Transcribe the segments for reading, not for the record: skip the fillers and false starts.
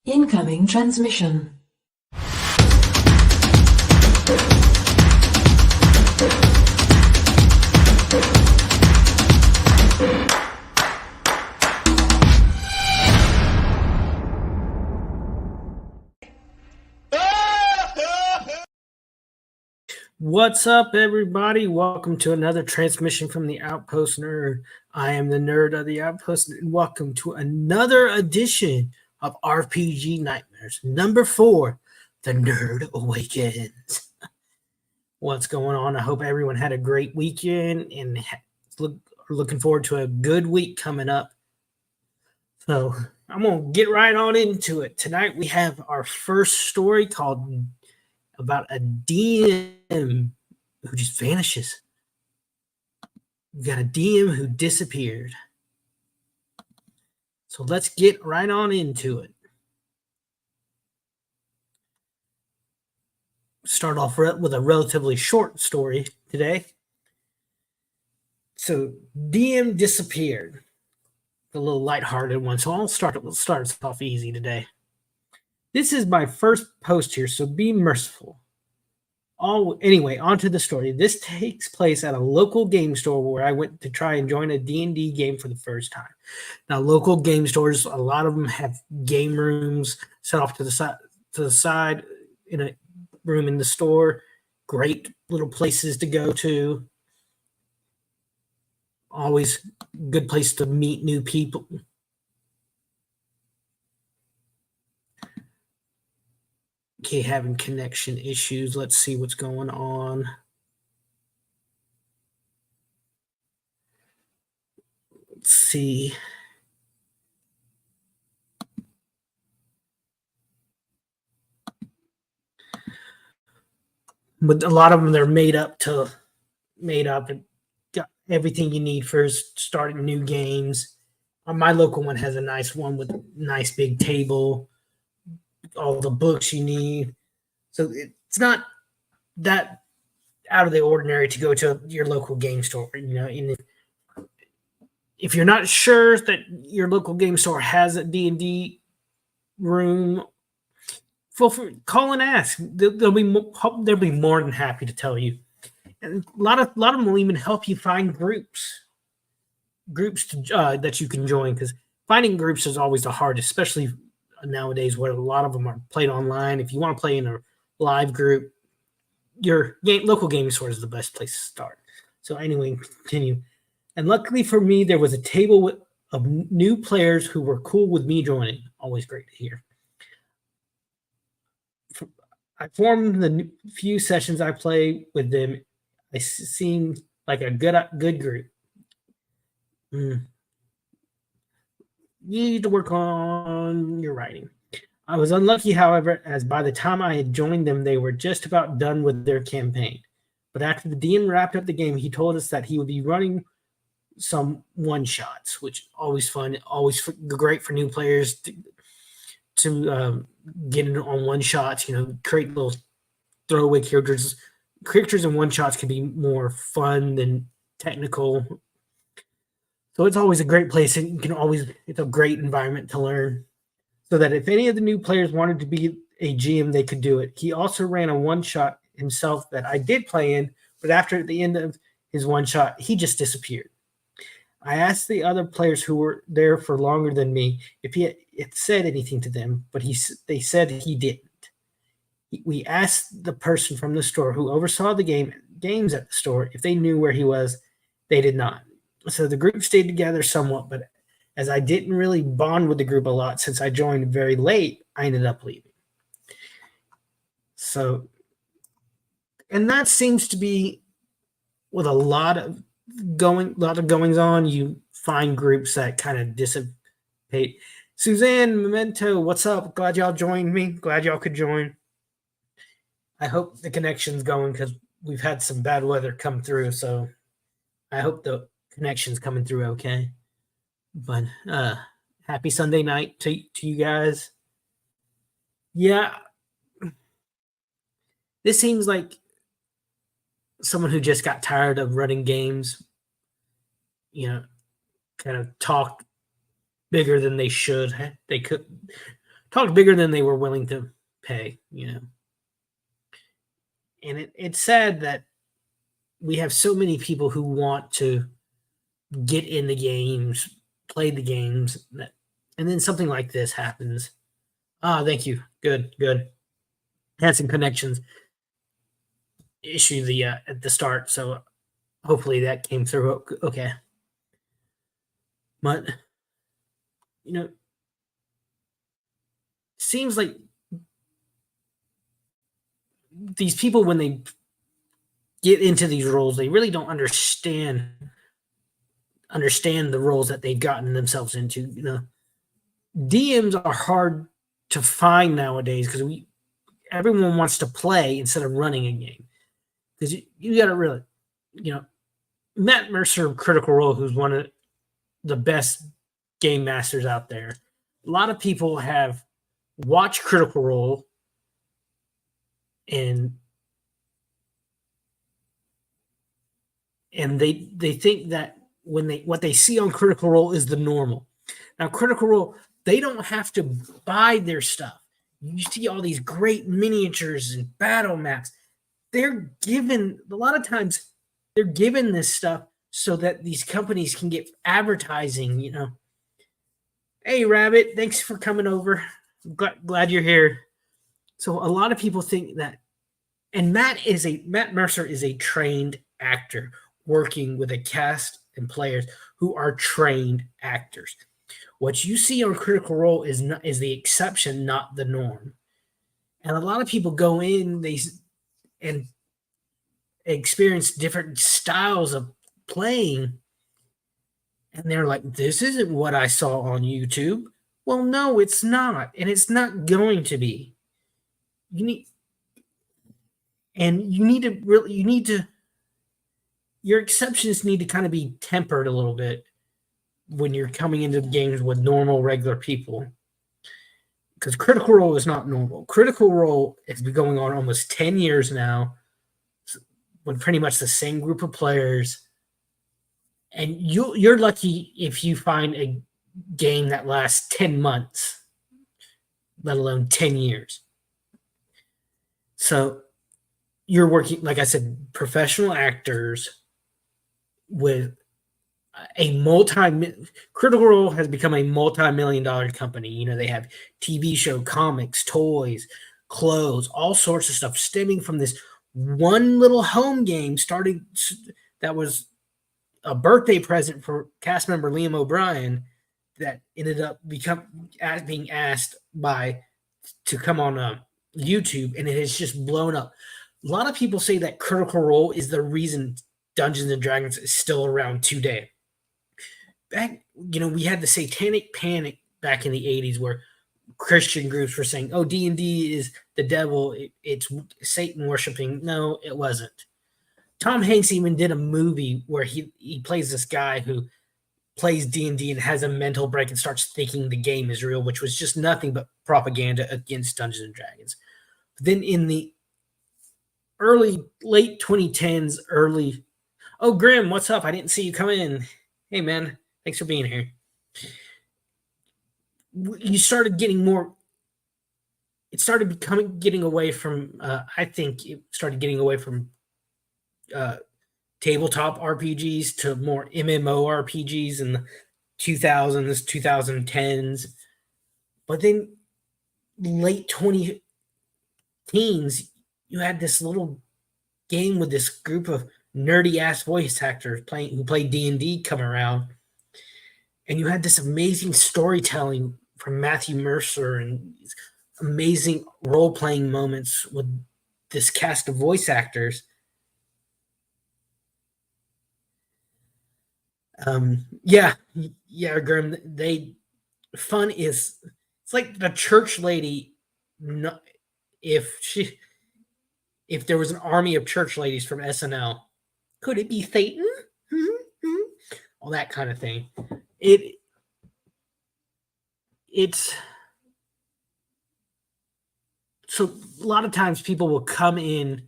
Incoming transmission. What's up, everybody? Welcome to another transmission from the Outpost Nerd. I am the nerd of the Outpost, and welcome to another edition of RPG Nightmares, number 4, The Nerd Awakens. What's going on? I hope everyone had a great weekend and looking forward to a good week coming up. So I'm going to get right on into it. Tonight we have our first story called about a DM who just vanishes. We got a DM who disappeared. So let's get right on into it. Start off with a relatively short story today. So DM disappeared. A little lighthearted one. So let's start us off easy today. This is my first post here, so be merciful. Anyway, on to the story. This takes place at a local game store where I went to try and join a D&D game for the first time. Now, local game stores, a lot of them have game rooms set off to the side in a room in the store. Great little places to go to. Always good place to meet new people. Okay, having connection issues. Let's see what's going on. Let's see. But a lot of them, they're made up and got everything you need for starting new games. My local one has a nice one with a nice big table, all the books you need. So it's not that out of the ordinary to go to your local game store. You know, and if you're not sure that your local game store has a D&D room, feel free, call and ask. They'll be more than happy to tell you. And a lot of them will even help you find groups that you can join, because finding groups is always the hardest, especially nowadays where a lot of them are played online. If you want to play in a live group, your local game store is the best place to start. So anyway, continue. And luckily for me, there was a table of new players who were cool with me joining. Always great to hear. I formed the few sessions I play with them. They seemed like a good group. You need to work on your writing. I was unlucky, however, as by the time I had joined them, they were just about done with their campaign. But after the DM wrapped up the game, he told us that he would be running some one-shots, which always fun, always great for new players to get in on one-shots, create little throwaway characters. Characters in one-shots can be more fun than technical. So it's always a great place, and it's a great environment to learn. So that if any of the new players wanted to be a GM, they could do it. He also ran a one-shot himself that I did play in, but after the end of his one-shot, he just disappeared. I asked the other players who were there for longer than me if he had said anything to them, but they said he didn't. We asked the person from the store who oversaw the games at the store if they knew where he was. They did not. So the group stayed together somewhat, but as I didn't really bond with the group a lot since I joined very late, I ended up leaving. So, and that seems to be with a lot of goings on. You find groups that kind of dissipate. Suzanne, Memento, what's up? Glad y'all joined me. Glad y'all could join. I hope the connection's going because we've had some bad weather come through. So I hope the connection's coming through okay. But happy Sunday night to you guys. Yeah. This seems like someone who just got tired of running games, kind of talked bigger than they should. They could talked bigger than they were willing to pay, And it's sad that we have so many people who want to get in the games, play the games, and then something like this happens. Thank you. Good. Had some connections issue at the start, so hopefully that came through okay. But seems like these people, when they get into these roles, they really don't understand the roles that they've gotten themselves into. DMs are hard to find nowadays because everyone wants to play instead of running a game. Because you got to really, Matt Mercer of Critical Role, who's one of the best game masters out there. A lot of people have watched Critical Role and they think that what they see on Critical Role is the normal. Now, Critical Role, they don't have to buy their stuff. You see all these great miniatures and battle maps. They're given, a lot of times, they're given this stuff so that these companies can get advertising, Hey, Rabbit, thanks for coming over. Glad you're here. So a lot of people think that, and Matt Mercer is a trained actor working with a cast and players who are trained actors. What you see on Critical Role is the exception, not the norm. And a lot of people go in and experience different styles of playing, and they're like, this isn't what I saw on YouTube. Well, no, it's not, and it's not going to be. Your exceptions need to kind of be tempered a little bit when you're coming into the games with normal, regular people. Because Critical Role is not normal. Critical Role has been going on almost 10 years now with pretty much the same group of players. And you're lucky if you find a game that lasts 10 months, let alone 10 years. So you're working, like I said, professional actors with Critical Role has become a multi-million-dollar company. They have TV show, comics, toys, clothes, all sorts of stuff stemming from this one little home game that was a birthday present for cast member Liam O'Brien that ended up being asked to come on YouTube, and it has just blown up. A lot of people say that Critical Role is the reason Dungeons and Dragons is still around today. Back, we had the satanic panic back in the 80s where Christian groups were saying, oh, D&D is the devil, it's Satan worshiping. No, it wasn't. Tom Hanks even did a movie where he plays this guy who plays D&D and has a mental break and starts thinking the game is real, which was just nothing but propaganda against Dungeons and Dragons. But then in the late 2010s, oh, Grim, what's up? I didn't see you come in. Hey, man, thanks for being here. You started getting more. It started getting away from. I think it started getting away from tabletop RPGs to more MMO RPGs in the 2000s, 2010s. But then late 20 teens, you had this little game with this group of nerdy ass voice actors who played D&D come around, and you had this amazing storytelling from Matthew Mercer and these amazing role-playing moments with this cast of voice actors. Grim, fun is, it's like the church lady. If there was an army of church ladies from SNL, could it be Satan? All that kind of thing. It's so a lot of times people will come in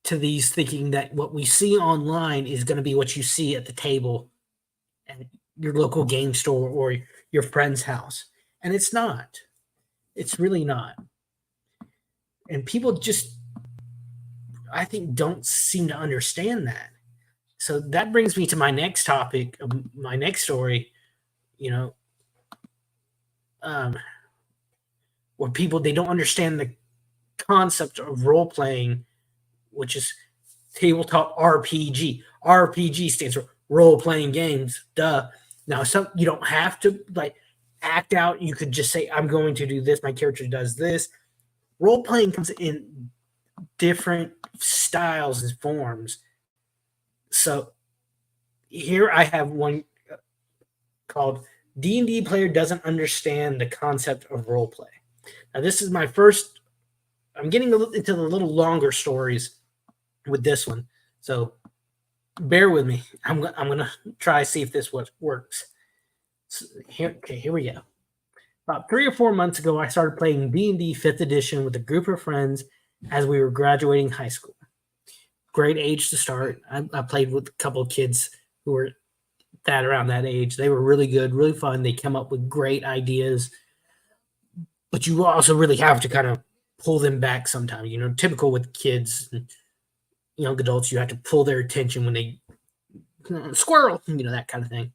to these thinking that what we see online is going to be what you see at the table, and your local game store or your friend's house. And it's not. It's really not. And people just, I think, don't seem to understand that. So that brings me to my next topic, my next story, you know, where people, they don't understand the concept of role playing, which is tabletop RPG. RPG stands for role playing games. Duh. Now, you don't have to like act out. You could just say, "I'm going to do this. My character does this." Role playing comes in different styles and forms. So here I have one called D&D Player Doesn't Understand the Concept of Role Play. Now, this is my first. I'm getting into the little longer stories with this one, so bear with me. I'm gonna try to see if this works. So here we go. About 3 or 4 months ago, I started playing D&D 5th edition with a group of friends as we were graduating high school. Great age to start. I played with a couple of kids who were around that age. They were really good, really fun. They come up with great ideas, but you also really have to kind of pull them back sometimes. Typical with kids and young adults, you have to pull their attention when they squirrel, that kind of thing.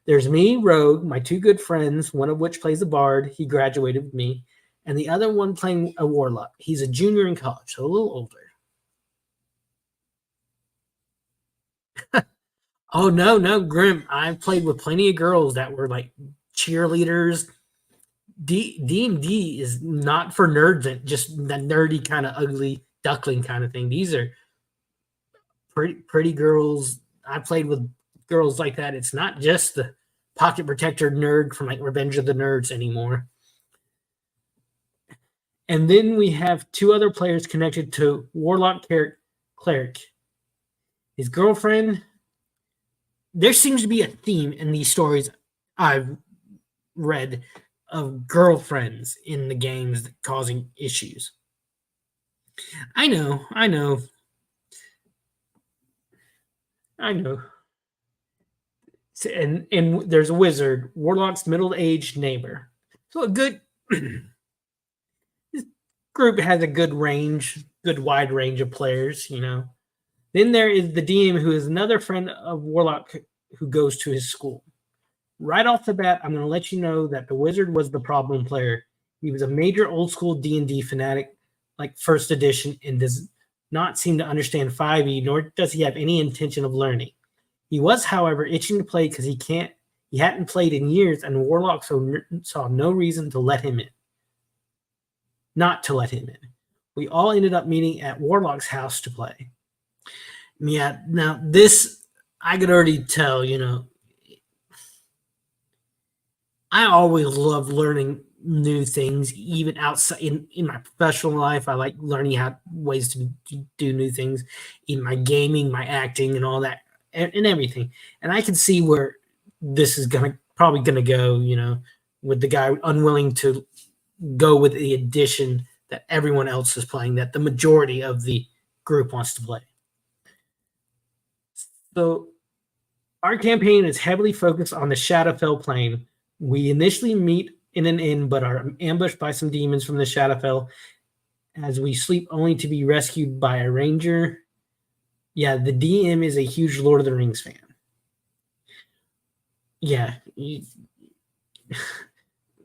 There's me, Rogue, my 2 good friends, one of which plays a bard. He graduated with me. And the other one playing a warlock. He's a junior in college, so a little older. Oh, no, Grim. I've played with plenty of girls that were like cheerleaders. D&D is not for nerds, just that nerdy kind of ugly duckling kind of thing. These are pretty girls. I played with girls like that. It's not just the pocket protector nerd from like Revenge of the Nerds anymore. And then we have 2 other players connected to Warlock Cleric. His girlfriend. There seems to be a theme in these stories I've read of girlfriends in the games causing issues. I know. And there's a wizard, Warlock's middle-aged neighbor. So a good this group has a good wide range of players, Then there is the DM, who is another friend of Warlock who goes to his school. Right off the bat, I'm going to let you know that the wizard was the problem player. He was a major old school D&D fanatic, like 1st edition, and does not seem to understand 5e, nor does he have any intention of learning. He was, however, itching to play because he hadn't played in years, and Warlock saw no reason to let him in. Not to let him in. We all ended up meeting at Warlock's house to play. Yeah, now this, I could already tell, I always love learning new things, even outside in my professional life. I like learning ways to do new things in my gaming, my acting, and all that, and everything. And I can see where this is probably gonna go, with the guy unwilling to go with the edition that everyone else is playing, that the majority of the group wants to play. So our campaign is heavily focused on the Shadowfell plane. We initially meet in an inn, but are ambushed by some demons from the Shadowfell as we sleep, only to be rescued by a ranger. Yeah, the DM is a huge Lord of the Rings fan. Yeah.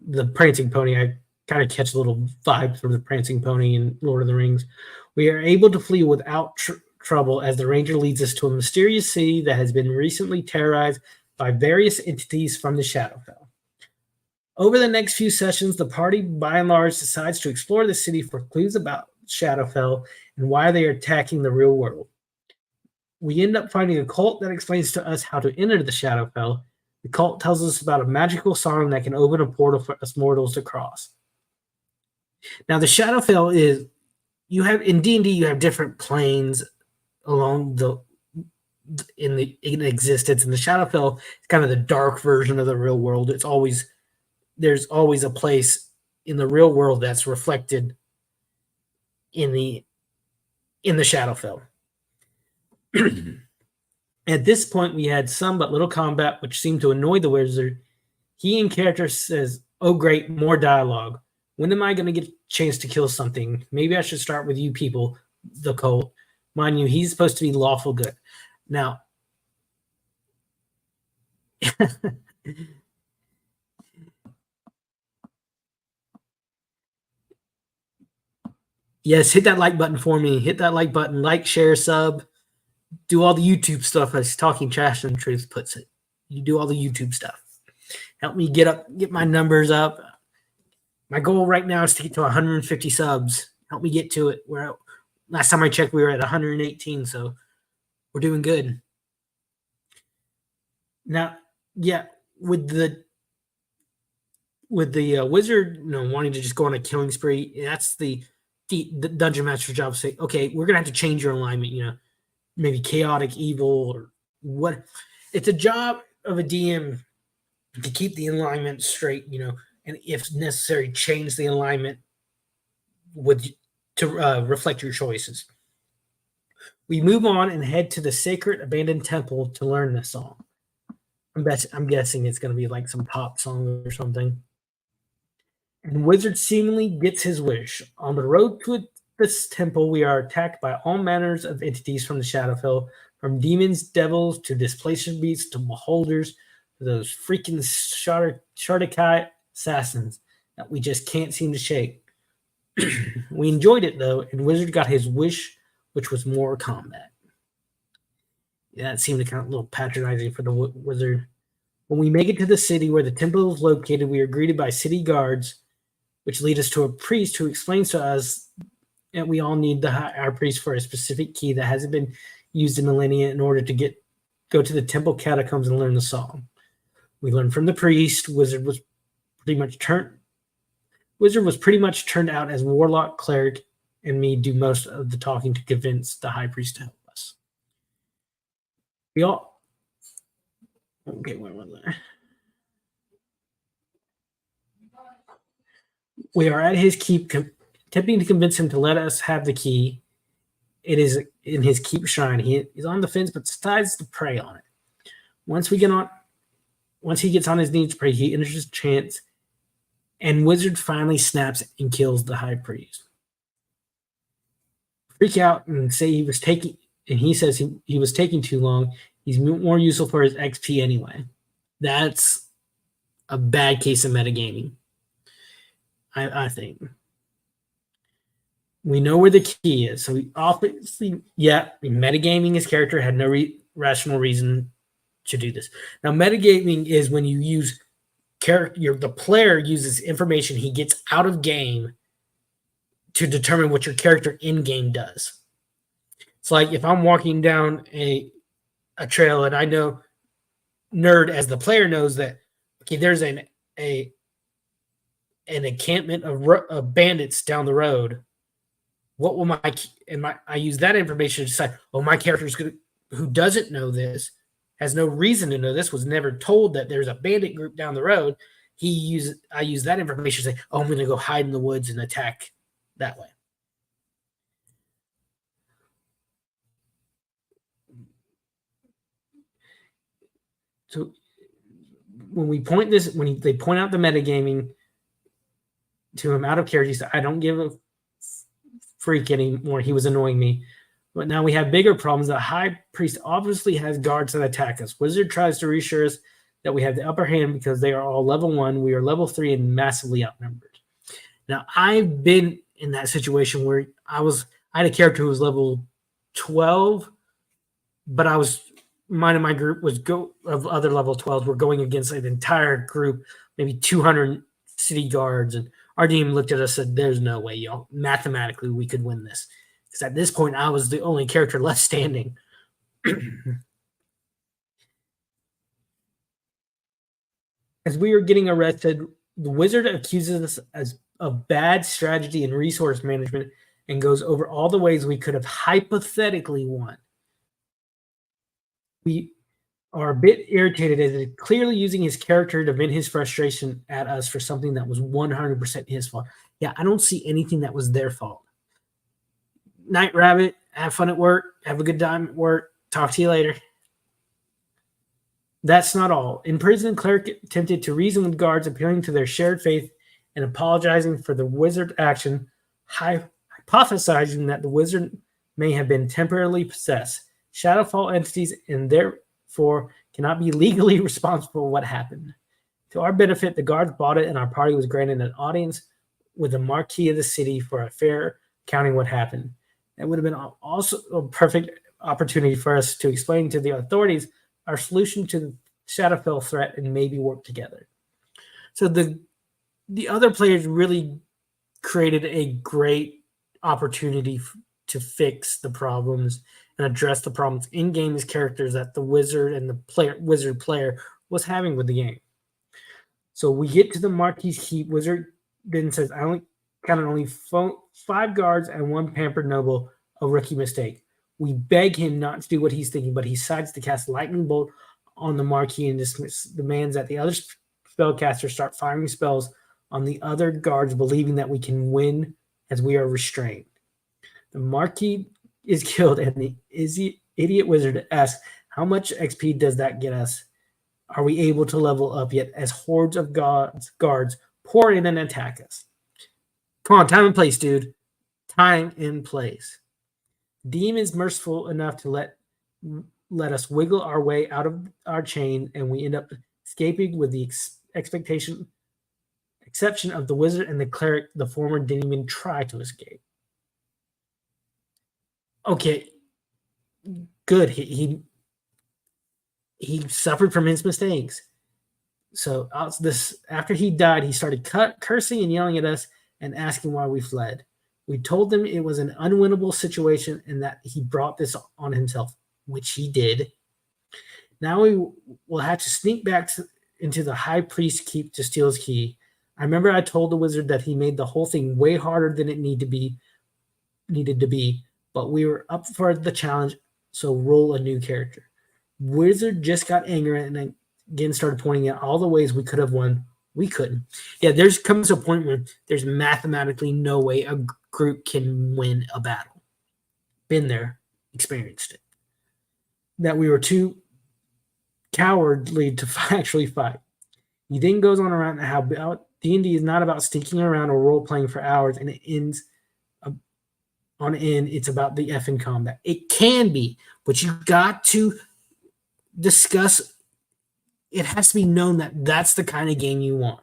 The Prancing Pony, I kind of catch a little vibe from the Prancing Pony in Lord of the Rings. We are able to flee without trouble as the ranger leads us to a mysterious city that has been recently terrorized by various entities from the Shadowfell. Over the next few sessions, the party, by and large, decides to explore the city for clues about Shadowfell and why they are attacking the real world. We end up finding a cult that explains to us how to enter the Shadowfell. The cult tells us about a magical song that can open a portal for us mortals to cross. Now, the Shadowfell is, in D&D, you have different planes along in existence, and the Shadowfell is kind of the dark version of the real world. There's always a place in the real world that's reflected in the Shadowfell. At this point, we had some but little combat, which seemed to annoy the wizard. He in character says, "Oh great, more dialogue. When am I going to get a chance to kill something? Maybe I should start with you people, the cult. Mind you, he's supposed to be lawful good." Now, yes, hit that like button for me. Hit that like button, like, share, sub, do all the YouTube stuff as Talking Trash and Truth puts it. You do all the YouTube stuff. Help me get my numbers up. My goal right now is to get to 150 subs. Help me get to it. Last time I checked, we were at 118, so we're doing good. Now, yeah, with the wizard, wanting to just go on a killing spree, that's the dungeon master's job. Say, okay, we're gonna have to change your alignment. Maybe chaotic evil or what. It's a job of a DM to keep the alignment straight, and if necessary, change the alignment to reflect your choices. We move on and head to the sacred abandoned temple to learn this song. I'm guessing it's going to be like some pop song or something. And Wizard seemingly gets his wish. On the road to this temple, we are attacked by all manners of entities from the Shadowfell, from demons, devils, to displacement beasts, to beholders, to those freaking Shardakai assassins that we just can't seem to shake. We enjoyed it, though, and Wizard got his wish, which was more combat. Yeah, it seemed to kind of a little patronizing for the wizard. When we make it to the city where the temple is located, we are greeted by city guards, which lead us to a priest who explains to us that we all need our priest for a specific key that hasn't been used in millennia in order to go to the temple catacombs and learn the song. We learn from the priest. Wizard was pretty much turned out as warlock, cleric, and me do most of the talking to convince the high priest to help us. Where was I? We are at his keep, attempting to convince him to let us have the key. It is in his keep shrine. He's on the fence, but decides to pray on it. Once he gets on his knees to pray, he enters his trance, and Wizard finally snaps and kills the high priest. Freak out and say he says he was taking too long. He's more useful for his XP anyway. That's a bad case of metagaming, I think. We know where the key is. So obviously, metagaming his character, had no rational reason to do this. Now, metagaming is when you use the player uses information he gets out of game to determine what your character in game does. It's like if I'm walking down a trail and I know Nerd as the player knows that, okay, there's an encampment of bandits down the road. What will I use that information to decide, my character's who doesn't know this, has no reason to know this, was never told that there's a bandit group down the road. I use that information to say, I'm going to go hide in the woods and attack that way. So when they point out the metagaming to him out of character, he said, I don't give a freak anymore. He was annoying me. But now we have bigger problems. The high priest obviously has guards that attack us. Wizard tries to reassure us that we have the upper hand because they are all level 1. We are level 3 and massively outnumbered. Now, I've been in that situation where I had a character who was level 12, but mine and my group of other level 12s were going against an entire group, maybe 200 city guards, and our team looked at us and said, there's no way, y'all. Mathematically, we could win this. Because at this point, I was the only character left standing. As we are getting arrested, the wizard accuses us of bad strategy and resource management and goes over all the ways we could have hypothetically won. We are a bit irritated as he's clearly using his character to vent his frustration at us for something that was 100% his fault. Yeah, I don't see anything that was their fault. Night Rabbit, have fun at work. Have a good time at work. Talk to you later. That's not all. In prison, Cleric attempted to reason with guards, appealing to their shared faith and apologizing for the wizard action, hypothesizing that the wizard may have been temporarily possessed. Shadowfall entities and therefore cannot be legally responsible for what happened. To our benefit, the guards bought it, and our party was granted an audience with the Marquis of the city for a fair accounting what happened. It would have been also a perfect opportunity for us to explain to the authorities our solution to the Shadowfell threat and maybe work together. So the other players really created a great opportunity to fix the problems and address the problems in game as characters that the wizard and the wizard player was having with the game. So we get to the Marquis Keep. Wizard then says, I only counted only 5 guards and 1 pampered noble, a rookie mistake. We beg him not to do what he's thinking, but he decides to cast Lightning Bolt on the Marquis and demands that the other spellcasters start firing spells on the other guards, believing that we can win as we are restrained. The Marquis is killed, and the idiot wizard asks, how much XP does that get us? Are we able to level up yet as hordes of guards pour in and attack us? Come on, time and place, dude. Time and place. Deem is merciful enough to let us wiggle our way out of our chain, and we end up escaping with the exception of the wizard and the cleric. The former didn't even try to escape. Okay, good. He suffered from his mistakes. So after he died, he started cursing and yelling at us and asking why we fled. We told him it was an unwinnable situation and that he brought this on himself, which he did. Now we will have to sneak back into the high priest keep to steal his key. I remember I told the wizard that he made the whole thing way harder than it needed to be, but we were up for the challenge, so roll a new character. Wizard just got angry and again started pointing out all the ways we could have won. We couldn't. Yeah, there's comes a point where there's mathematically no way a group can win a battle. Been there, experienced it. That we were too cowardly to actually fight. He then goes on around how D&D is not about sneaking around or role playing for hours, and it ends on end. It's about the effing combat. It can be, but you got to discuss. It has to be known that that's the kind of game you want.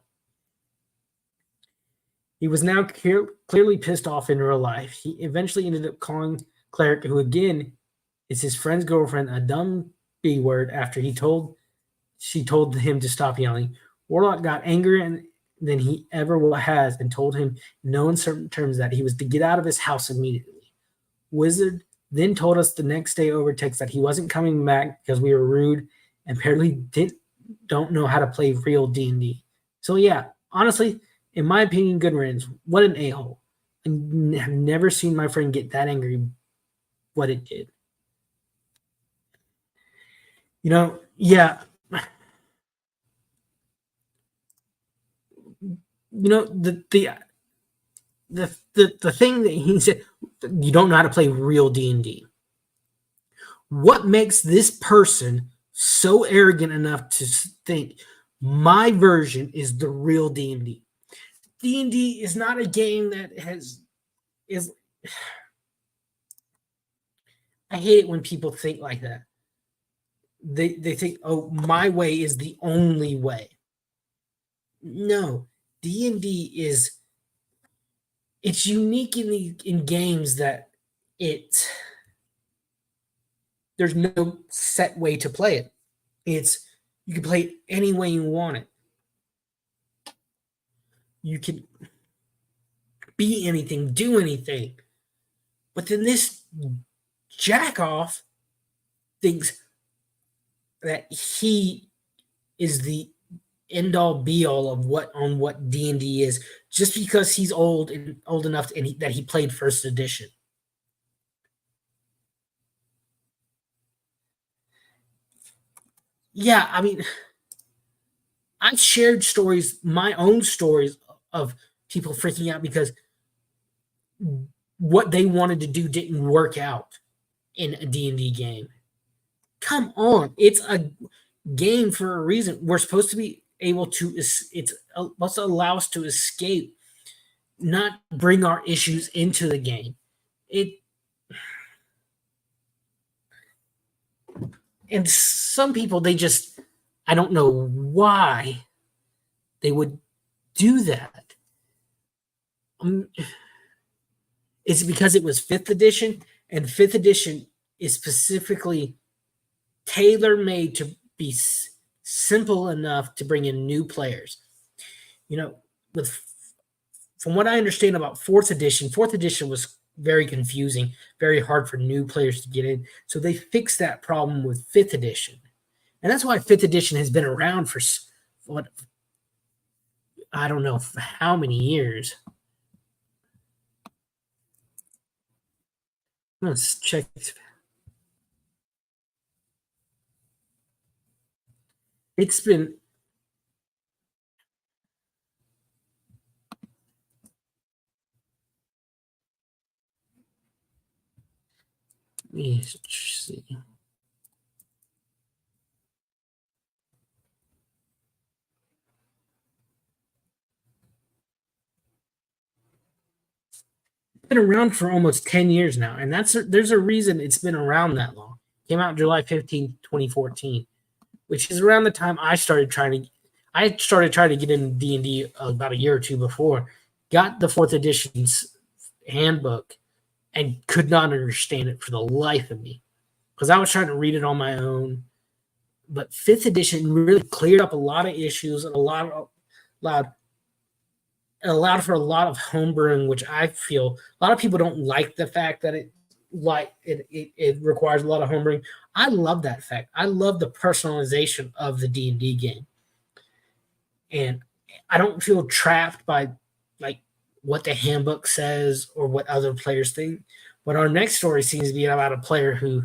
He was now clearly pissed off in real life. He eventually ended up calling Cleric, who again is his friend's girlfriend, a dumb B word after she told him to stop yelling. Warlock got angrier than he ever has and told him in no uncertain terms that he was to get out of his house immediately. Wizard then told us the next day over text that he wasn't coming back because we were rude and apparently don't know how to play real D&D. So yeah, honestly, in my opinion, good riddance. What an a-hole. I have never seen my friend get that angry, what it did. Yeah. The thing that he said, you don't know how to play real D&D. What makes this person so arrogant enough to think my version is the real D&D? D&D is not a game that is. I hate it when people think like that. They think, oh, my way is the only way. No, D&D it's unique in games that there's no set way to play it. You can play it any way you want it. You can be anything, do anything. But then this jack-off thinks that he is the end-all be-all of what D&D is, just because he's old enough that he played first edition. Yeah, I mean, I shared my own stories of people freaking out because what they wanted to do didn't work out in a D&D game. Come on, game for a reason. We're supposed to be able to, it's supposed to allow us to escape, not bring our issues into the game. And some people, they just, I don't know why they would do that. It's because it was 5th edition, and 5th edition is specifically tailor-made to be simple enough to bring in new players. From what I understand about 4th edition was very confusing, very hard for new players to get in. So they fixed that problem with 5th edition. And that's why 5th edition has been around for what, I don't know how many years. Let's check. It's been, let me see. Been around for almost 10 years now, and there's a reason it's been around that long. Came out July 15th, 2014, which is around the time I started trying to get into D&D about a year or two before. Got the 4th edition's handbook and could not understand it for the life of me, because I was trying to read it on my own. But 5th edition really cleared up a lot of issues and allowed for a lot of homebrewing, which I feel a lot of people don't like the fact that it requires a lot of homebrewing. I love that fact. I love the personalization of the D&D game, and I don't feel trapped by like what the handbook says or what other players think. But our next story seems to be about a player who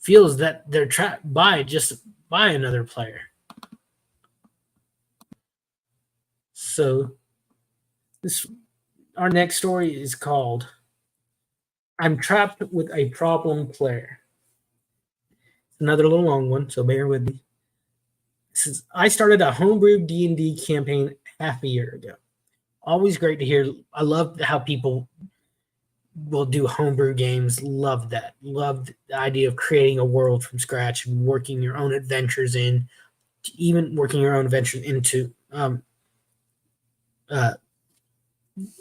feels that they're trapped by another player. So our next story is called "I'm Trapped with a Problem Player." Another little long one, so bear with me. Since I started a homebrew D&D campaign half a year ago. Always great to hear. I love how people will do homebrew games. Love that. Love the idea of creating a world from scratch and working your own adventures into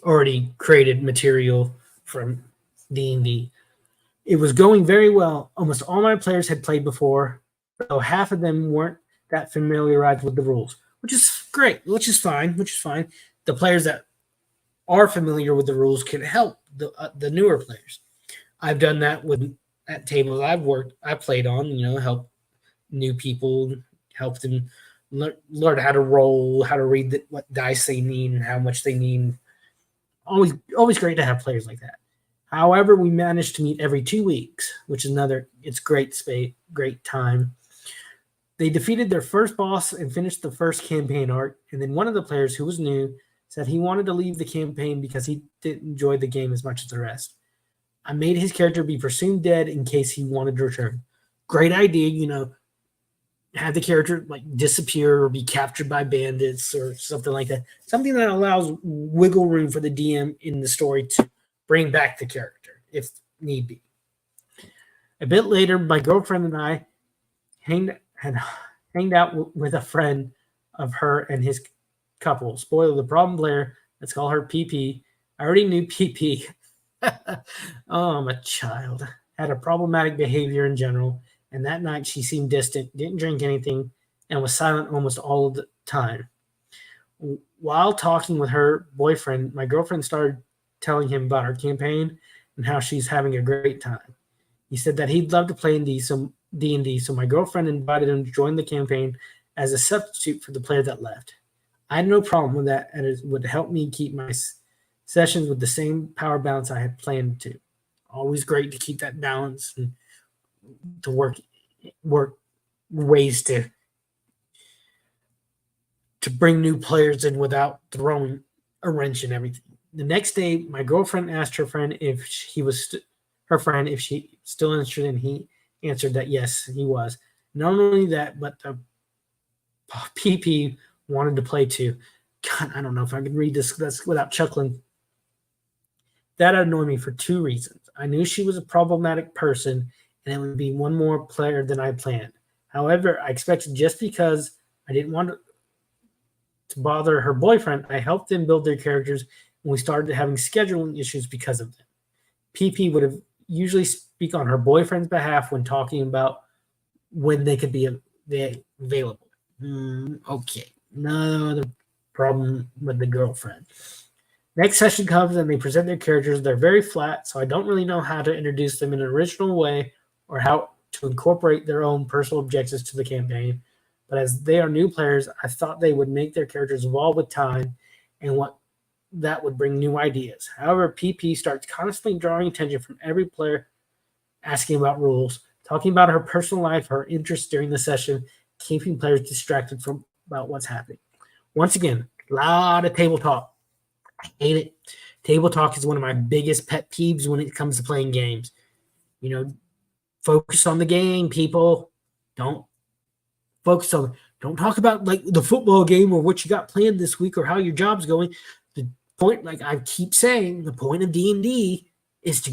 already created material from D&D. It was going very well. Almost all my players had played before, though half of them weren't that familiarized with the rules, which is great, which is fine. The players that are familiar with the rules can help the newer players. I've done that at tables I played on, help new people, help them learn how to roll, how to read what dice they need and how much they need. Always great to have players like that. However, we managed to meet every 2 weeks, which is it's great time. They defeated their first boss and finished the first campaign arc, and then one of the players, who was new, said he wanted to leave the campaign because he didn't enjoy the game as much as the rest. I made his character be presumed dead in case he wanted to return. Great idea, have the character disappear or be captured by bandits or something like that. Something that allows wiggle room for the DM in the story to bring back the character if need be. A bit later, my girlfriend and I hanged out with a friend of her and his couple. Spoiler, the problem player, let's call her PP. I already knew PP. Oh, I'm a child. Had a problematic behavior in general, and that night she seemed distant, didn't drink anything, and was silent almost all of the time. While talking with her boyfriend, my girlfriend started telling him about our campaign and how she's having a great time. He said that he'd love to play in D&D, so my girlfriend invited him to join the campaign as a substitute for the player that left. I had no problem with that, and it would help me keep my sessions with the same power balance I had planned to. Always great to keep that balance and to work ways to bring new players in without throwing a wrench in everything. The next day, my girlfriend asked her friend if she was still interested, and he answered that yes, he was. Not only that, but the PP wanted to play too. God, I don't know if I can read this without chuckling. That annoyed me for two reasons. I knew she was a problematic person, and it would be one more player than I planned. However, I expected just because I didn't want to bother her boyfriend, I helped them build their characters, and we started having scheduling issues because of them. PP would have usually speak on her boyfriend's behalf when talking about when they could be available. Okay, no other problem with the girlfriend. Next session comes and they present their characters. They're very flat, so I don't really know how to introduce them in an original way or how to incorporate their own personal objectives to the campaign. But as they are new players, I thought they would make their characters evolve with time and what that would bring new ideas. However, PP starts constantly drawing attention from every player, asking about rules, talking about her personal life, her interests during the session, keeping players distracted from about what's happening. Once again, a lot of table talk. I hate it. Table talk is one of my biggest pet peeves when it comes to playing games. You know, focus on the game, people. Don't talk about like the football game or what you got planned this week or how your job's going. The point, like I keep saying, the point of D&D is to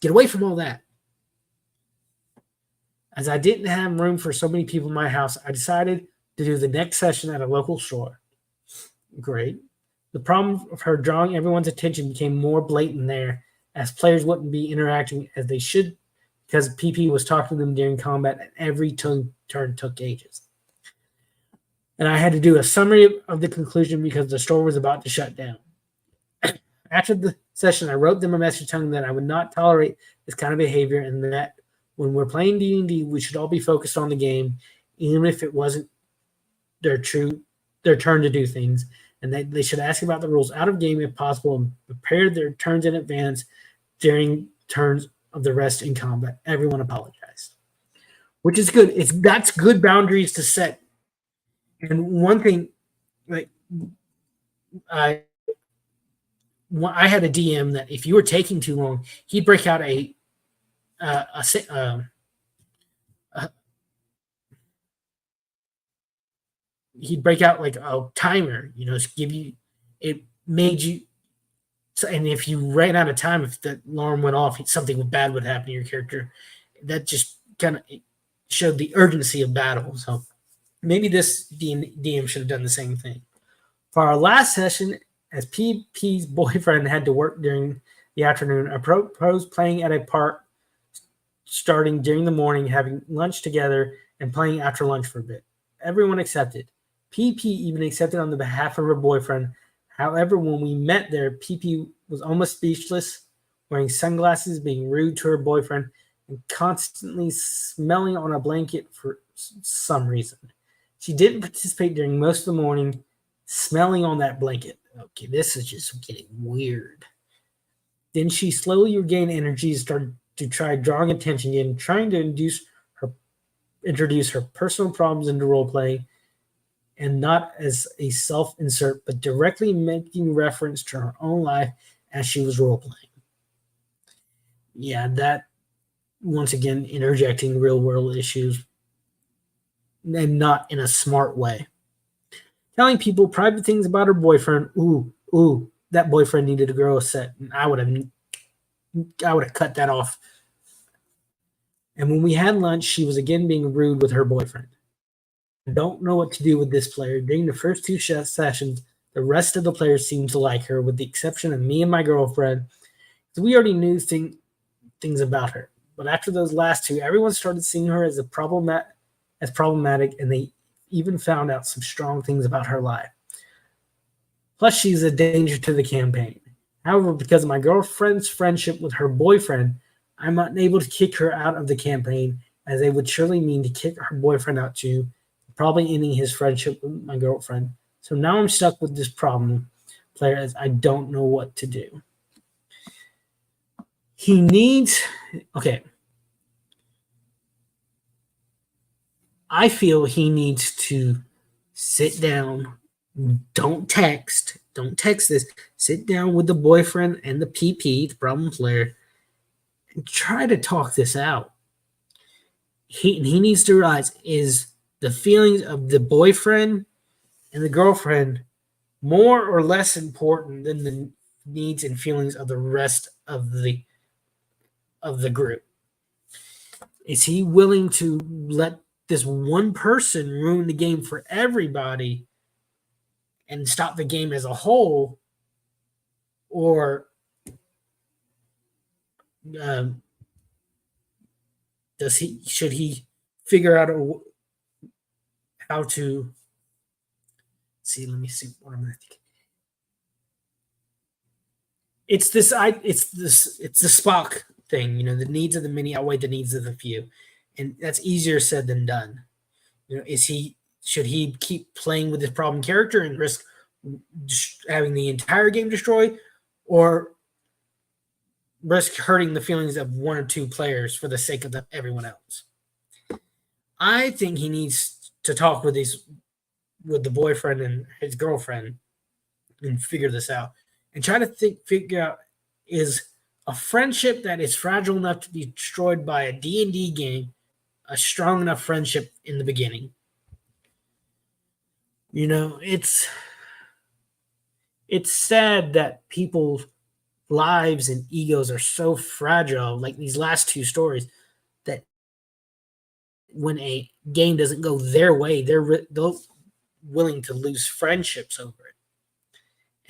get away from all that. As I didn't have room for so many people in my house, I decided to do the next session at a local store. Great. The problem of her drawing everyone's attention became more blatant there, as players wouldn't be interacting as they should because PP was talking to them during combat and every turn took ages. And I had to do a summary of the conclusion because the store was about to shut down. After the session, I wrote them a message telling them that I would not tolerate this kind of behavior and that when we're playing D&D, we should all be focused on the game, even if it wasn't their turn to do things, and that they should ask about the rules out of game if possible and prepare their turns in advance during turns of the rest in combat. Everyone apologized, which is good. That's good boundaries to set. And one thing, like I had a DM that if you were taking too long, he'd break out he'd break out like a timer, to give you, it made you, and if you ran out of time, if the alarm went off, something bad would happen to your character. That just kind of showed the urgency of battle. So maybe this DM should have done the same thing. For our last session, as PP's boyfriend had to work during the afternoon, I proposed playing at a park starting during the morning, having lunch together, and playing after lunch for a bit. Everyone accepted. PP even accepted on the behalf of her boyfriend. However, when we met there, PP was almost speechless, wearing sunglasses, being rude to her boyfriend, and constantly smelling on a blanket for some reason. She didn't participate during most of the morning, smelling on that blanket. Okay, this is just getting weird. Then she slowly regained energy and started to try drawing attention again, trying to introduce her personal problems into role-playing, and not as a self-insert, but directly making reference to her own life as she was role-playing. Yeah, that, once again, interjecting real-world issues, and not in a smart way. Telling people private things about her boyfriend. Ooh, that boyfriend needed to grow a set, and I would have cut that off. And when we had lunch, she was again being rude with her boyfriend. I don't know what to do with this player. During the first two sessions, the rest of the players seemed to like her, with the exception of me and my girlfriend. We already knew things about her. But after those last two, everyone started seeing her as problematic, and they even found out some strong things about her life. Plus, she's a danger to the campaign. However, because of my girlfriend's friendship with her boyfriend, I'm unable to kick her out of the campaign, as they would surely mean to kick her boyfriend out too, probably ending his friendship with my girlfriend. So now I'm stuck with this problem player, as I don't know what to do. I feel he needs to sit down. Don't text this. Sit down with the boyfriend and the PP, the problem player, and try to talk this out. He needs to realize, is the feelings of the boyfriend and the girlfriend more or less important than the needs and feelings of the rest of the group? Is he willing to let this one person ruin the game for everybody and stop the game as a whole, or should he figure out how to see? Let me see what I'm thinking. It's the Spock thing, the needs of the many outweigh the needs of the few, and that's easier said than done. Should he keep playing with his problem character and risk having the entire game destroyed, or risk hurting the feelings of one or two players for the sake of everyone else? I think he needs to talk with the boyfriend and his girlfriend and figure this out and try to figure out, is a friendship that is fragile enough to be destroyed by a D&D game a strong enough friendship in the beginning? It's sad that people's lives and egos are so fragile, like these last two stories, that when a game doesn't go their way, they're willing to lose friendships over it.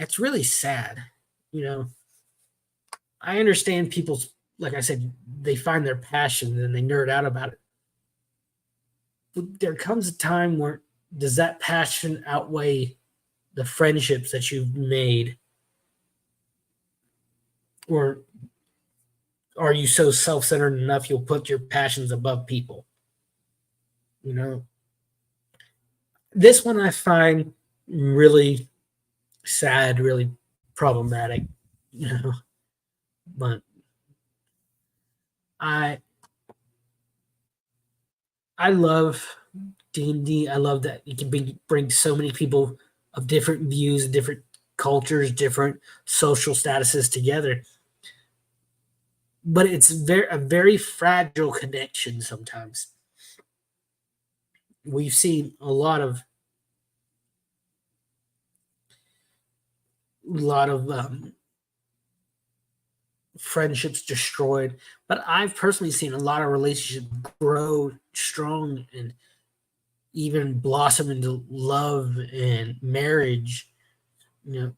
It's really sad. I understand people's, like I said, they find their passion and they nerd out about it. But there comes a time where, does that passion outweigh the friendships that you've made? Or are you so self-centered enough you'll put your passions above people? This one I find really sad, really problematic, but I love D&D. I love that it can bring so many people of different views, different cultures, different social statuses together. But it's a very fragile connection sometimes. We've seen a lot of friendships destroyed, but I've personally seen a lot of relationships grow strong and even blossom into love and marriage. I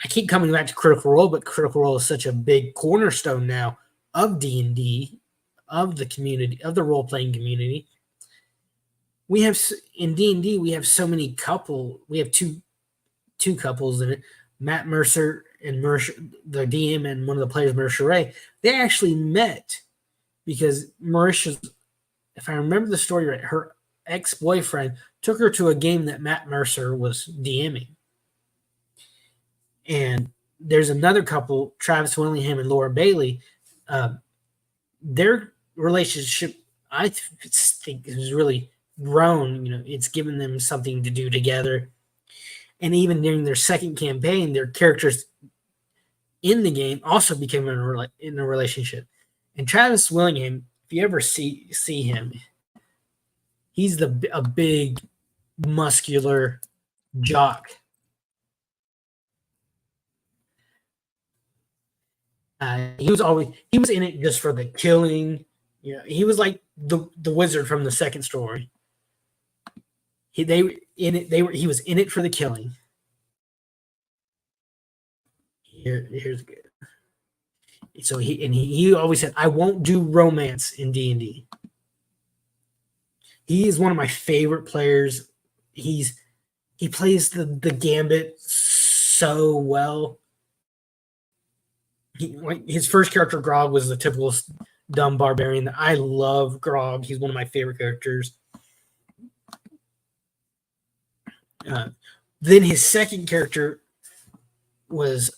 keep coming back to Critical Role, but Critical Role is such a big cornerstone now of D&D, of the community, of the role-playing community. We have, in D&D, we have so many we have two couples in it. Matt Mercer and the DM, and one of the players, Marisha Ray, they actually met because Marisha, if I remember the story right, her ex-boyfriend took her to a game that Matt Mercer was DMing. And there's another couple, Travis Willingham and Laura Bailey. Their relationship, I think, has really grown. It's given them something to do together. And even during their second campaign, their characters in the game also became in a relationship. And Travis Willingham, if you ever see him, he's a big, muscular jock. He was in it just for the killing. He was like the wizard from the second story. He was in it for the killing. Here's good. So he always said, "I won't do romance in D&D." He is one of my favorite players. He plays the gambit so well. His first character, Grog, was the typical dumb barbarian. I love Grog. He's one of my favorite characters. Then his second character was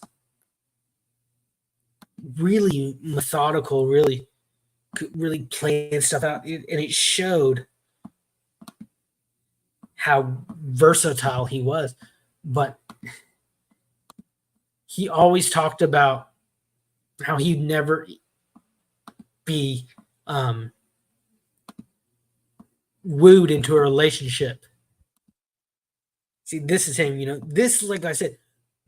really methodical, really playing stuff out, and it showed how versatile he was. But he always talked about how he'd never be wooed into a relationship. See, this is him. This, like I said,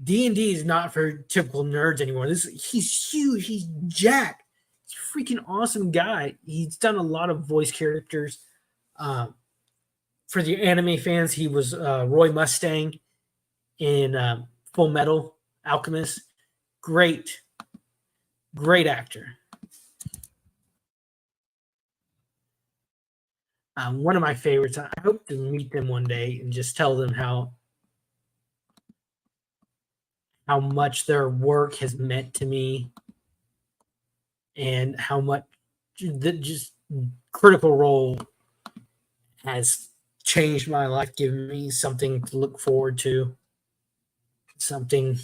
D&D is not for typical nerds anymore. He's huge. He's jacked. He's a freaking awesome guy. He's done a lot of voice characters. For the anime fans, he was Roy Mustang in Full Metal Alchemist. Great actor. One of my favorites. I hope to meet them one day and just tell them how much their work has meant to me and how much the just Critical Role has changed my life, given me something to look forward to, something.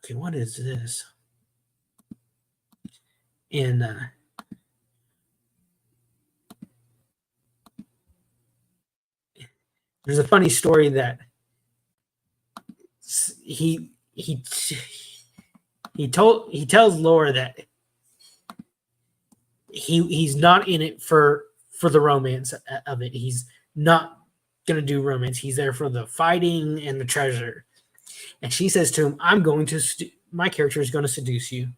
Okay, what is this? And there's a funny story that he tells Laura that he's not in it for the romance of it. He's not gonna do romance. He's there for the fighting and the treasure. And she says to him, my character is going to seduce you.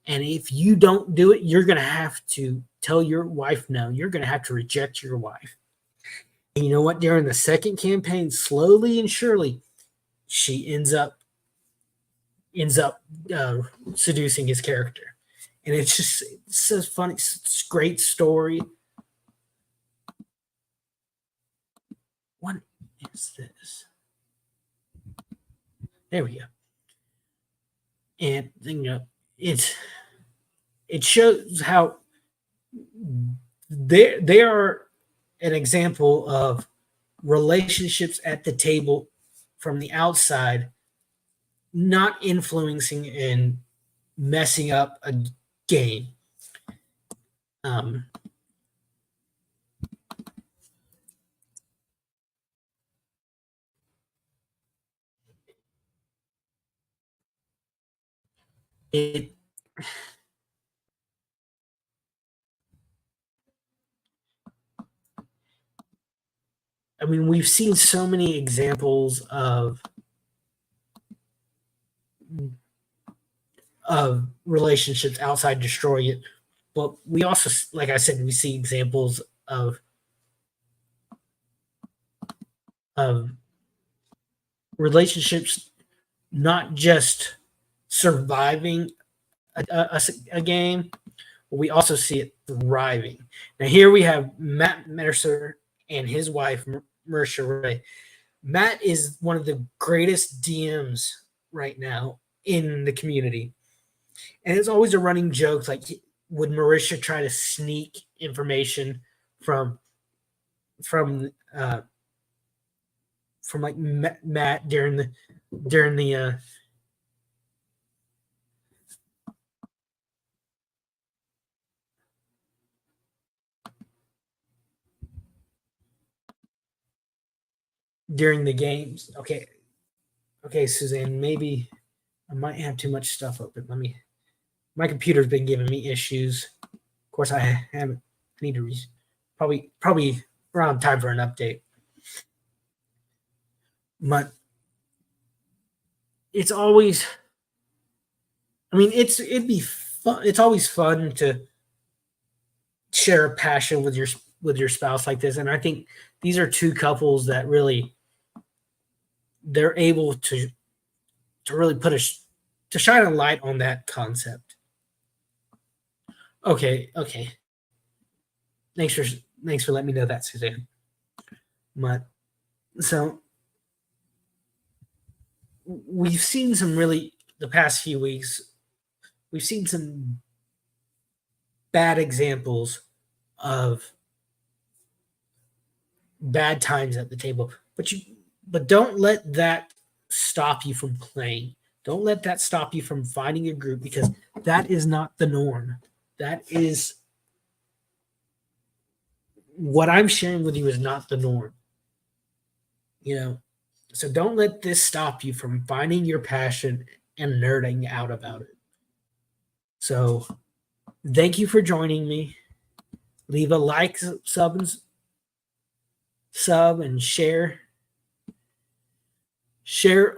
And if you don't do it, you're going to have to tell your wife no. You're going to have to reject your wife. And you know what? During the second campaign, slowly and surely, she ends up seducing his character. And it's so funny. It's a great story. What is this? There we go. And it shows how they are an example of relationships at the table from the outside, not influencing and messing up a game. We've seen so many examples of relationships outside destroying it, but we also, like I said, we see examples of relationships not just surviving a game, but we also see it thriving. Now here we have Matt Mercer and his wife Mercer Ray. Matt is one of the greatest DMs right now in the community, and it's always a running joke. Like, would Marisha try to sneak information from like Matt during the during the games? Okay, Suzanne, maybe I might have too much stuff open. My computer's been giving me issues. Of course, I need to probably around time for an update. But it's always, it'd be fun. It's always fun to share a passion with your spouse like this. And I think these are two couples that really, they're able to really to shine a light on that concept. Okay. Thanks for letting me know that, Suzanne. But so we've seen the past few weeks, we've seen some bad examples of bad times at the table, but don't let that stop you from playing. Don't let that stop you from finding a group, because that is not the norm. That is what I'm sharing with you is not the norm. So don't let this stop you from finding your passion and nerding out about it. So Thank you for joining me. Leave a like, sub, and share. Share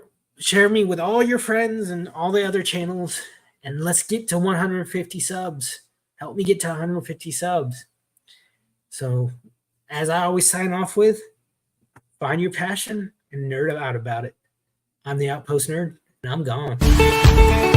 me with all your friends and all the other channels, and let's get to 150 subs. Help me get to 150 subs. So, as I always sign off with, find your passion and nerd out about it. I'm the Outpost Nerd, and I'm gone.